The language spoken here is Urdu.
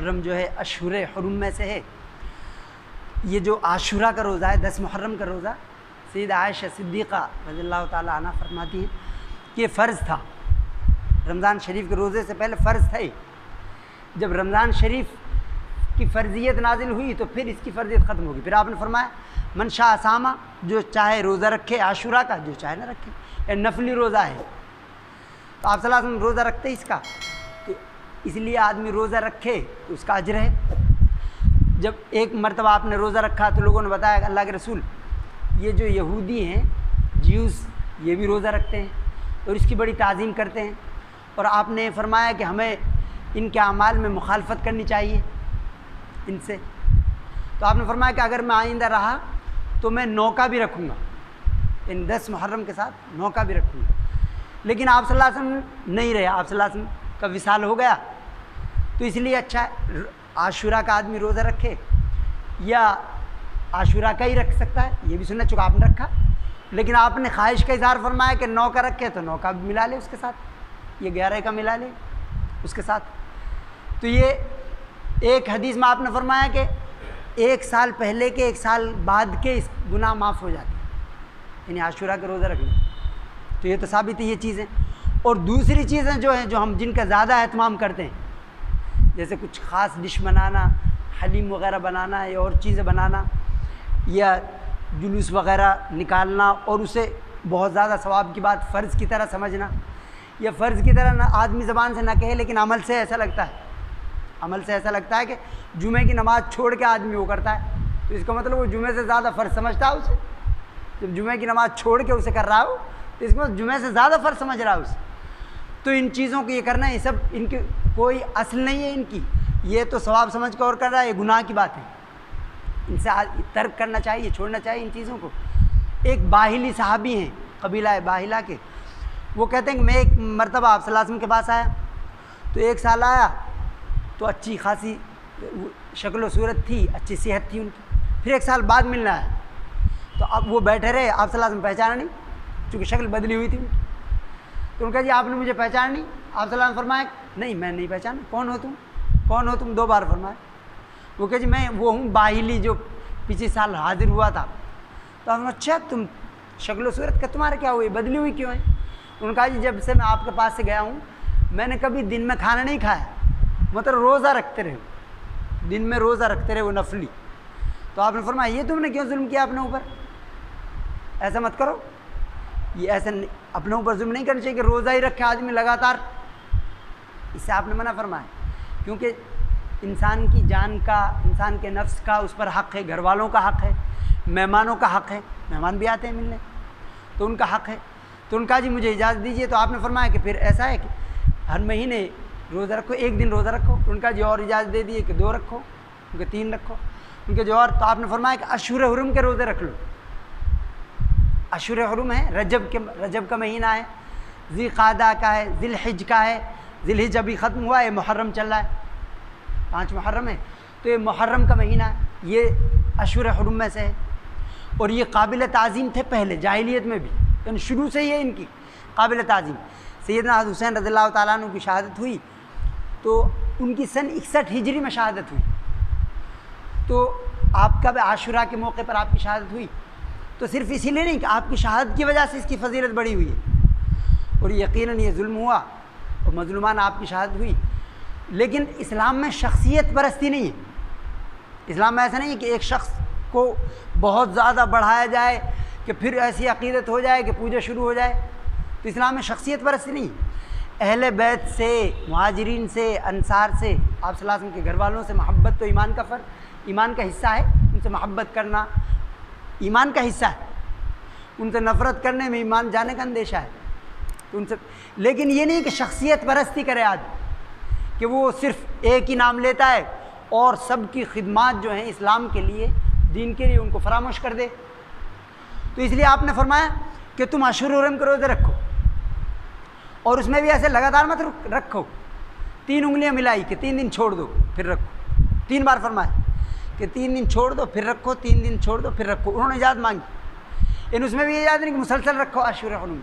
محرم جو ہے اشہر حرم میں سے ہے۔ یہ جو عاشورہ کا روزہ ہے 10 محرم کا روزہ، سید عائشہ صدیقہ رضی اللہ تعالیٰ عنہ فرماتی ہیں کہ یہ فرض تھا، رمضان شریف کے روزے سے پہلے فرض تھا۔ جب رمضان شریف کی فرضیت نازل ہوئی تو پھر اس کی فرضیت ختم ہوگی۔ پھر آپ نے فرمایا من شاء صام، جو چاہے روزہ رکھے عاشورہ کا، جو چاہے نہ رکھے، یہ نفلی روزہ ہے۔ تو آپ صلی اللہ علیہ وسلم روزہ رکھتے اس کا، تو اس لیے آدمی روزہ رکھے تو اس کا اجر ہے۔ جب ایک مرتبہ آپ نے روزہ رکھا تو لوگوں نے بتایا کہ اللہ کے رسول یہ جو یہودی ہیں جیوز، یہ بھی روزہ رکھتے ہیں اور اس کی بڑی تعظیم کرتے ہیں، اور آپ نے فرمایا کہ ہمیں ان کے اعمال میں مخالفت کرنی چاہیے ان سے۔ تو آپ نے فرمایا کہ اگر میں آئندہ رہا تو میں 9 کا بھی رکھوں گا، ان 10 محرم کے ساتھ 9 کا بھی رکھوں گا۔ لیکن آپ صلی اللہ علیہ وسلم نہیں رہے، آپ صلی اللہ علیہ وسلم کا وصال ہو گیا، تو اس لیے اچھا ہے عاشورہ کا آدمی روزہ رکھے، یا عاشورہ کا ہی رکھ سکتا ہے، یہ بھی سنت، چونکہ آپ نے رکھا، لیکن آپ نے خواہش کا اظہار فرمایا کہ 9 کا رکھے تو 9 کا بھی ملا لے اس کے ساتھ، یہ 11 کا ملا لے اس کے ساتھ۔ تو یہ ایک حدیث میں آپ نے فرمایا کہ 1 سال پہلے کے 1 سال بعد کے اس گناہ معاف ہو جاتے ہیں، یعنی عاشورہ کا روزہ رکھنا، تو یہ تو ثابت ہے یہ چیزیں۔ اور دوسری چیزیں جو ہیں جو ہم جن کا زیادہ اہتمام کرتے ہیں، جیسے کچھ خاص ڈش بنانا، حلیم وغیرہ بنانا یا اور چیزیں بنانا، یا جلوس وغیرہ نکالنا اور اسے بہت زیادہ ثواب کی بات فرض کی طرح سمجھنا، یا فرض کی طرح نہ آدمی زبان سے نہ کہے لیکن عمل سے ایسا لگتا ہے، عمل سے ایسا لگتا ہے کہ جمعے کی نماز چھوڑ کے آدمی وہ کرتا ہے، تو اس کا مطلب وہ جمعے سے زیادہ فرض سمجھتا ہے اسے۔ جب جمعے کی نماز چھوڑ کے اسے کر رہا ہو تو اس کا مطلب جمعے سے زیادہ فرض سمجھ رہا ہے اسے۔ تو ان چیزوں کو یہ کرنا، یہ سب ان کی کوئی اصل نہیں ہے، ان کی یہ تو ثواب سمجھ کر اور کر رہا ہے، یہ گناہ کی بات ہے، ان سے ترک کرنا چاہیے، چھوڑنا چاہیے ان چیزوں کو۔ ایک باہلی صحابی ہیں قبیلہ باہلہ کے، وہ کہتے ہیں کہ میں ایک مرتبہ آپ صلی اللہ علیہ وسلم کے پاس آیا، تو 1 سال آیا تو اچھی خاصی شکل و صورت تھی، اچھی صحت تھی ان کی، پھر 1 سال بعد ملنا ہے تو اب وہ بیٹھے رہے، آپ صلی اللہ علیہ وسلم پہچانا نہیں چونکہ شکل بدلی ہوئی تھی ان کی، تو ان کا جی آپ نے مجھے پہچانا نہیں؟ آپ صلی اللہ علیہ وسلم فرمایا نہیں میں نہیں پہچانا، کون ہو تم، کون ہو تم، 2 بار فرمایا۔ وہ کہ جی میں وہ ہوں باہلی جو پچھلے سال حاضر ہوا تھا۔ تو ہم نے اچھا تم شکل و صورت کا تمہارا کیا ہوئی، بدلی ہوئی کیوں ہے؟ انہوں نے کہا جی جب سے میں آپ کے پاس سے گیا ہوں میں نے کبھی دن میں کھانا نہیں کھایا، مطلب روزہ رکھتے رہے، دن میں روزہ رکھتے رہے وہ نفلی۔ تو آپ نے فرمایا یہ تم نے کیوں ظلم کیا اپنے اوپر، ایسا مت کرو، یہ ایسا اپنے اوپر ظلم نہیں کرنا چاہیے کہ روزہ ہی رکھے آدمی لگاتار، اس سے آپ نے منع فرمایا، کیونکہ انسان کی جان کا، انسان کے نفس کا اس پر حق ہے، گھر والوں کا حق ہے، مہمانوں کا حق ہے، مہمان بھی آتے ہیں ملنے تو ان کا حق ہے۔ تو ان کا جی مجھے اجازت دیجیے، تو آپ نے فرمایا کہ پھر ایسا ہے کہ ہر مہینے روزہ رکھو، 1 دن روزہ رکھو، ان کا جی اور اجازت دے دیے کہ 2 رکھو، ان کے 3 رکھو، ان کے جو اور، تو آپ نے فرمایا کہ اشہر حرم کے روزے رکھ لو، اشہر حرم ہے، رجب کا مہینہ ہے، ذی قعدہ کا ہے، ذی الحج کا ہے، ذی الحج ابھی ختم ہوا ہے، محرم چل رہا ہے، 5 محرم ہے، تو یہ محرم کا مہینہ ہے، یہ اشہر حرم میں سے ہے، اور یہ قابل تعظیم تھے پہلے جاہلیت میں بھی، یعنی شروع سے ہی ہے ان کی قابل تعظیم۔ سیدنا حسین رضی اللہ تعالیٰ عنہ کی شہادت ہوئی تو ان کی سن 61 ہجری میں شہادت ہوئی، تو آپ کا بھی عاشورہ کے موقع پر آپ کی شہادت ہوئی، تو صرف اسی لیے نہیں کہ آپ کی شہادت کی وجہ سے اس کی فضیلت بڑی ہوئی ہے، اور یقیناً یہ ظلم ہوا اور مظلومان آپ کی شہادت ہوئی، لیکن اسلام میں شخصیت پرستی نہیں ہے، اسلام میں ایسا نہیں ہے کہ ایک شخص کو بہت زیادہ بڑھایا جائے کہ پھر ایسی عقیدت ہو جائے کہ پوجا شروع ہو جائے، تو اسلام میں شخصیت پرستی نہیں ہے۔ اہل بیت سے، مہاجرین سے، انصار سے، آپ صلی اللہ علیہ وسلم کے گھر والوں سے محبت تو ایمان کا حصہ ہے، ان سے محبت کرنا ایمان کا حصہ ہے، ان سے نفرت کرنے میں ایمان جانے کا اندیشہ ہے، تو ان سے، لیکن یہ نہیں کہ شخصیت پرستی کرے آدمی کہ وہ صرف ایک ہی نام لیتا ہے اور سب کی خدمات جو ہیں اسلام کے لیے، دین کے لیے، ان کو فراموش کر دے۔ تو اس لیے آپ نے فرمایا کہ تم اشہر حرم کے روزے رکھو، اور اس میں بھی ایسے لگاتار مت رکھو، 3 انگلیاں ملائی کہ 3 دن چھوڑ دو پھر رکھو، 3 بار فرمایا کہ 3 دن چھوڑ دو پھر رکھو، 3 دن چھوڑ دو پھر رکھو، انہوں نے اجازت مانگی، اس میں بھی اجازت نہیں کہ مسلسل رکھو اشہر حرم۔